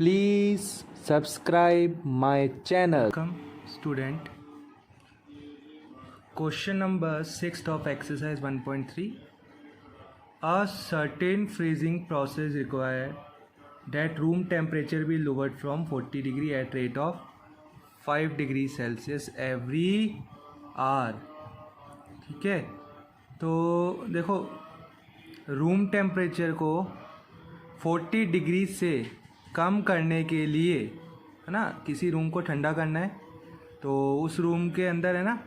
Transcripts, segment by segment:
Please subscribe my channel. Welcome student. Question number 6 of exercise 1.3. A certain freezing process required that room temperature be lowered from 40 degree at rate of 5 degree Celsius every hour. ठीक है, तो देखो room temperature को 40 degree से कम करने के लिए, है ना, किसी रूम को ठंडा करना है तो उस रूम के अंदर, है ना,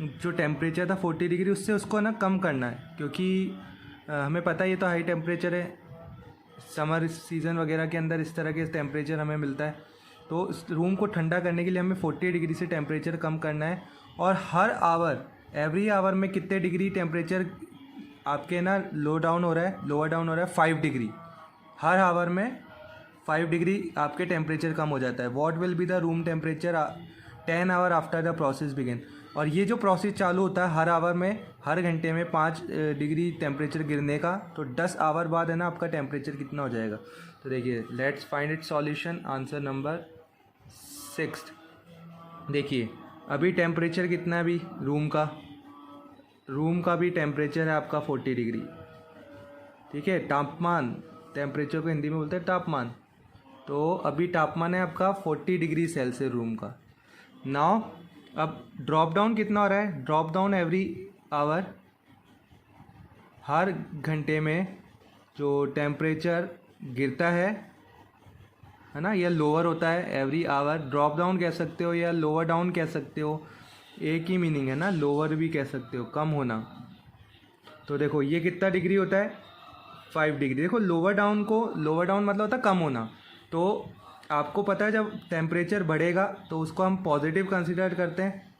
जो टेम्परेचर था 40 डिग्री उससे उसको ना कम करना है, क्योंकि हमें पता है ये तो हाई टेम्परेचर है, समर सीज़न वगैरह के अंदर इस तरह के टेम्परेचर हमें मिलता है। तो इस रूम को ठंडा करने के लिए हमें 40 डिग्री से टेम्परेचर कम करना है, और हर आवर एवरी आवर में कितने डिग्री टेम्परेचर आपके ना लोअर डाउन हो रहा है 5 डिग्री। हर आवर में 5 डिग्री आपके टेम्परेचर कम हो जाता है। What will be the room temperature 10 hour after the process begin. और ये जो प्रोसेस चालू होता है हर आवर में, हर घंटे में 5 डिग्री टेम्परेचर गिरने का, तो 10 आवर बाद, है ना, आपका टेम्परेचर कितना हो जाएगा। तो देखिए, let's find it solution. Answer number 6। देखिए अभी टेम्परेचर कितना है, अभी रूम का भी टेम्परेचर है आपका 40 डिग्री। ठीक है, तापमान, टेम्परेचर को हिंदी में बोलते हैं तापमान। तो अभी तापमान है आपका 40 डिग्री सेल्सियस रूम का। नाउ अब ड्रॉप डाउन कितना हो रहा है, ड्रॉप डाउन एवरी आवर, हर घंटे में जो टेम्परेचर गिरता है ना, यह लोअर होता है एवरी आवर। ड्रॉप डाउन कह सकते हो या लोअर डाउन कह सकते हो, एक ही मीनिंग है ना, लोअर भी कह सकते हो, कम होना। तो देखो ये कितना डिग्री होता है, 5 डिग्री। देखो लोअर डाउन मतलब होता है कम होना। तो आपको पता है जब टेम्परेचर बढ़ेगा तो उसको हम पॉजिटिव कंसीडर करते हैं।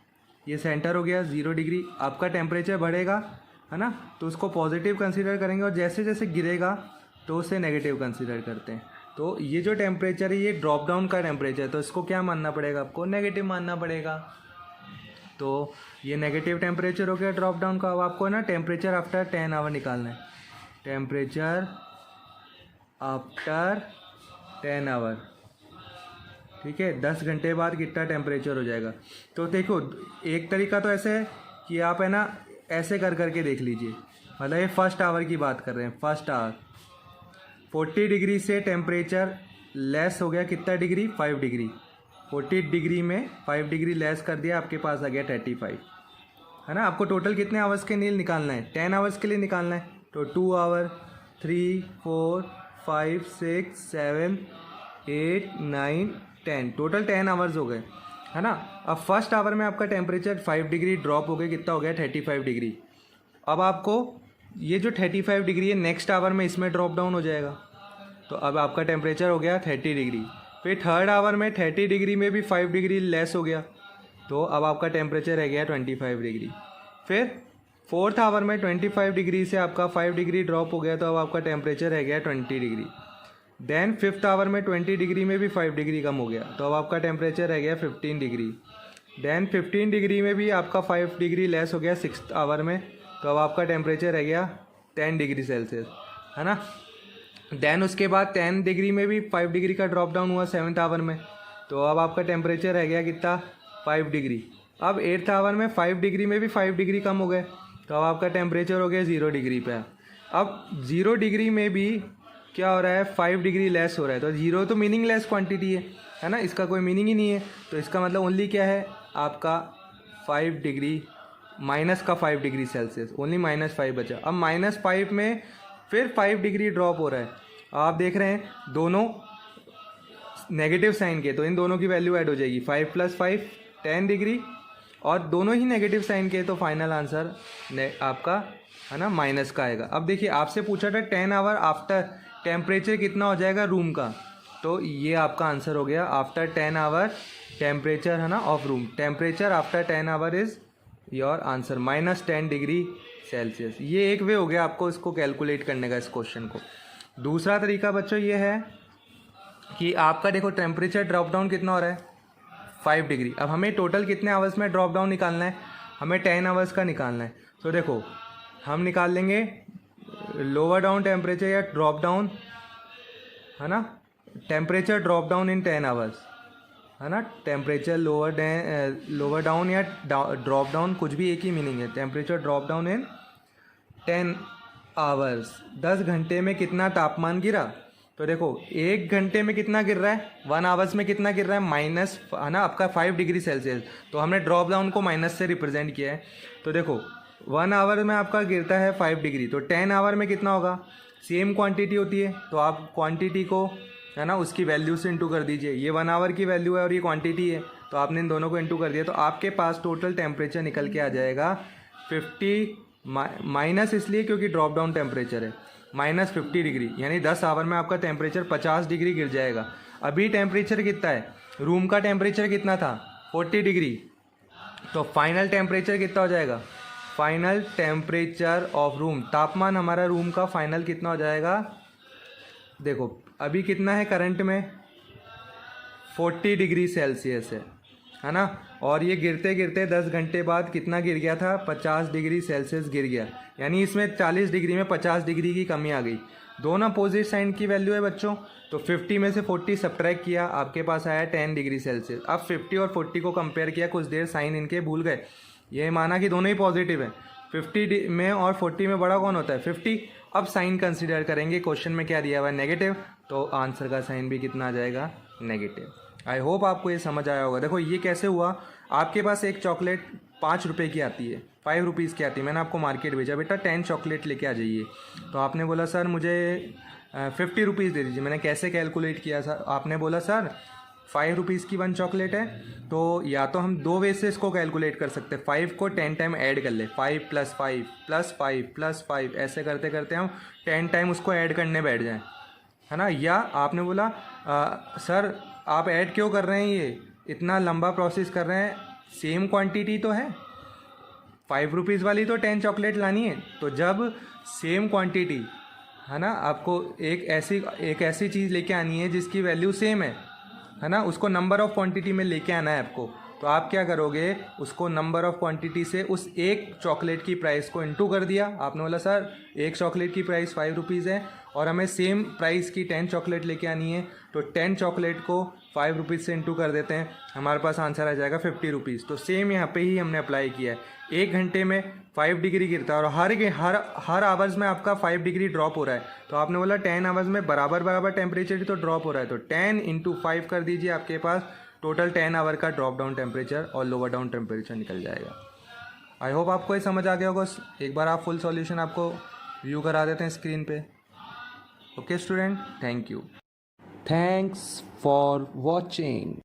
ये सेंटर हो गया 0 डिग्री, आपका टेम्परेचर बढ़ेगा, है ना, तो उसको पॉजिटिव कंसीडर करेंगे, और जैसे जैसे गिरेगा तो उसे नेगेटिव कंसीडर करते हैं। तो ये जो टेम्परेचर है ये ड्रॉप डाउन का टेम्परेचर है, तो इसको क्या मानना पड़ेगा, आपको नेगेटिव मानना पड़ेगा। तो ये नेगेटिव टेम्परेचर हो गया ड्रॉप डाउन का। अब आपको ना टेम्परेचर आफ्टर 10 आवर निकालना है। टेम्परेचर आफ्टर 10 आवर, ठीक है, 10 घंटे बाद कितना टेम्परेचर हो जाएगा। तो देखो एक तरीका तो ऐसे है कि आप, है ना, ऐसे कर करके देख लीजिए। मतलब ये फर्स्ट आवर की बात कर रहे हैं, फर्स्ट आवर 40 डिग्री से टेम्परेचर लेस हो गया कितना डिग्री, 5 डिग्री। 40 डिग्री में 5 डिग्री लेस कर दिया, आपके पास आ गया 35, है ना। आपको टोटल कितने आवर्स के लिए निकालना है, 10 आवर्स के लिए निकालना है। तो 2 आवर, 3, 4, 5, 6, 7, 8, 9, 10, टोटल 10 आवर्स हो गए, है ना। अब फर्स्ट आवर में आपका टेम्परेचर 5 डिग्री ड्रॉप हो गया, कितना हो गया 35 डिग्री। अब आपको ये जो 35 डिग्री है नेक्स्ट आवर में इसमें ड्रॉप डाउन हो जाएगा, तो अब आपका टेम्परेचर हो गया 30 डिग्री। फिर थर्ड आवर में 30 डिग्री में भी 5 डिग्री लेस हो गया, तो अब आपका टेम्परेचर रह गया 25 डिग्री। फिर फोर्थ आवर में 25 डिग्री से आपका 5 डिग्री ड्रॉप हो गया, तो अब आपका टेम्परेचर रह गया 20 डिग्री। देन फिफ्थ आवर में 20 डिग्री में भी 5 डिग्री कम हो गया, तो अब आपका टेम्परेचर रह गया 15 डिग्री। देन 15 डिग्री में भी आपका 5 डिग्री लेस हो गया सिक्स्थ आवर में, तो अब आपका टेम्परेचर रह गया 10 डिग्री सेल्सियस, है ना। देन उसके बाद 10 डिग्री में भी 5 डिग्री का ड्रॉप डाउन हुआ 7th आवर में, तो अब आपका टेम्परेचर रह गया कितना, 5 डिग्री। अब 8th आवर में 5 डिग्री में भी 5 डिग्री कम हो गए, तो अब आपका टेम्परेचर हो गया 0 डिग्री पे। अब 0 डिग्री में भी क्या हो रहा है, 5 डिग्री लेस हो रहा है। तो 0 तो मीनिंगलेस क्वांटिटी है ना, इसका कोई मीनिंग ही नहीं है। तो इसका मतलब ओनली क्या है आपका 5 डिग्री, माइनस का 5 डिग्री सेल्सियस, ओनली -5 बचा। अब -5 में फिर 5 डिग्री ड्रॉप हो रहा है। आप देख रहे हैं दोनों नेगेटिव साइन के, तो इन दोनों की वैल्यू ऐड हो जाएगी, 5 + 5 10 डिग्री, और दोनों ही नेगेटिव साइन के, तो फाइनल आंसर आपका, है ना, माइनस का आएगा। अब देखिए आपसे पूछा था 10 आवर आफ्टर टेम्परेचर कितना हो जाएगा रूम का, तो ये आपका आंसर हो गया आफ्टर 10 आवर टेम्परेचर, है ना, of room. Temperature after 10 our is your answer, -10 degree Celsius. ये एक वे हो गया आपको इसको कैलकुलेट करने का, इस क्वेश्चन को। दूसरा तरीका बच्चों ये है कि आपका देखो टेम्परेचर ड्रॉप डाउन कितना हो रहा है, 5 डिग्री। अब हमें टोटल कितने आवर्स में ड्रॉप डाउन निकालना है, हमें 10 आवर्स का निकालना है। तो देखो हम निकाल लेंगे लोअर डाउन टेम्परेचर या ड्रॉप डाउन, है ना, temperature drop down in 10 hours, है ना। टेम्परेचर लोअर डाउन या ड्रॉप डाउन कुछ भी एक ही मीनिंग है। Temperature drop down in 10 hours, 10 घंटे में कितना तापमान गिरा। तो देखो 1 घंटे में कितना गिर रहा है, 1 आवर्स में कितना गिर रहा है, माइनस, है ना, आपका 5 डिग्री सेल्सियस। तो हमने ड्रॉप डाउन को माइनस से रिप्रेजेंट किया है। तो देखो 1 आवर में आपका गिरता है 5 डिग्री, तो 10 आवर में कितना होगा, सेम क्वांटिटी होती है, तो आप क्वांटिटी को, है ना, उसकी वैल्यू से इंटू कर दीजिए। ये 1 आवर की वैल्यू है और ये क्वांटिटी है, तो आपने इन दोनों को इंटू कर दिया, तो आपके पास टोटल टेम्परेचर निकल के आ जाएगा 50 माइनस, इसलिए क्योंकि ड्रॉप डाउन टेम्परेचर है, माइनस 50 डिग्री, यानी 10 आवर में आपका टेम्परेचर 50 डिग्री गिर जाएगा। अभी टेम्परेचर कितना है, रूम का टेम्परेचर कितना था, 40 डिग्री, तो फाइनल टेम्परेचर कितना हो जाएगा, फाइनल टेम्परेचर ऑफ रूम, तापमान हमारा रूम का फाइनल कितना हो जाएगा। देखो अभी कितना है करंट में, 40 डिग्री सेल्सियस है ना, और ये गिरते गिरते 10 घंटे बाद कितना गिर गया था, 50 डिग्री सेल्सियस गिर गया, यानी इसमें 40 डिग्री में 50 डिग्री की कमी आ गई। दोनों अपोजिट साइन की वैल्यू है बच्चों, तो 50 में से 40 सब्ट्रैक्ट किया, आपके पास आया 10 डिग्री सेल्सियस। अब 50 और 40 को कंपेयर किया, कुछ देर साइन इनके भूल गए, ये माना कि दोनों ही पॉजिटिव है। 50 में और 40 में बड़ा कौन होता है, 50। अब साइन कंसिडर करेंगे, क्वेश्चन में क्या दिया हुआ है, नेगेटिव, तो आंसर का साइन भी कितना आ जाएगा, नेगेटिव। आई होप आपको ये समझ आया होगा। देखो ये कैसे हुआ, आपके पास एक चॉकलेट 5 रुपये की आती है, 5 रुपीज़ की आती है, मैंने आपको मार्केट भेजा, बेटा 10 चॉकलेट लेके आ जाइए। तो आपने बोला सर मुझे 50 रुपीज़ दे दीजिए। मैंने कैसे कैलकुलेट किया सर, आपने बोला सर 5 रुपीज़ की 1 चॉकलेट है, तो या तो हम 2 वे से इसको कैलकुलेट कर सकते हैं, 5 को 10 टाइम ऐड कर ले, 5 + 5 + 5 + 5, ऐसे करते करते हम 10 टाइम उसको ऐड करने बैठ जाएँ, है ना। या आपने बोला सर आप ऐड क्यों कर रहे हैं, ये इतना लंबा प्रोसेस कर रहे हैं, सेम क्वांटिटी तो है, 5 रुपीज़ वाली तो 10 चॉकलेट लानी है। तो जब सेम क्वांटिटी, है ना, आपको एक ऐसी चीज़ लेके आनी है जिसकी वैल्यू सेम है ना, उसको नंबर ऑफ़ क्वांटिटी में लेके आना है आपको। तो आप क्या करोगे, उसको नंबर ऑफ़ क्वांटिटी से उस एक चॉकलेट की प्राइस को इंटू कर दिया। आपने बोला सर एक चॉकलेट की प्राइस 5 रुपीज़ है और हमें सेम प्राइस की 10 चॉकलेट लेके आनी है, तो 10 चॉकलेट को 5 रुपीज़ से इंटू कर देते हैं, हमारे पास आंसर आ जाएगा 50 रुपीज़। तो सेम यहाँ पे ही हमने अप्लाई किया है। 1 घंटे में 5 डिग्री गिरता है और हर आवर्स में आपका 5 डिग्री ड्रॉप हो रहा है। तो आपने बोला 10 आवर्स में बराबर टेम्परेचर ही तो ड्रॉप हो रहा है, तो 10 × 5 कर दीजिए, आपके पास टोटल 10 आवर का ड्रॉप डाउन टेम्परेचर और लोअर डाउन टेम्परेचर निकल जाएगा। आई होप आपको ये समझ आ गया होगा। एक बार आप फुल सॉल्यूशन आपको व्यू करा देते हैं स्क्रीन पे। Okay student, thank you. Thanks for watching.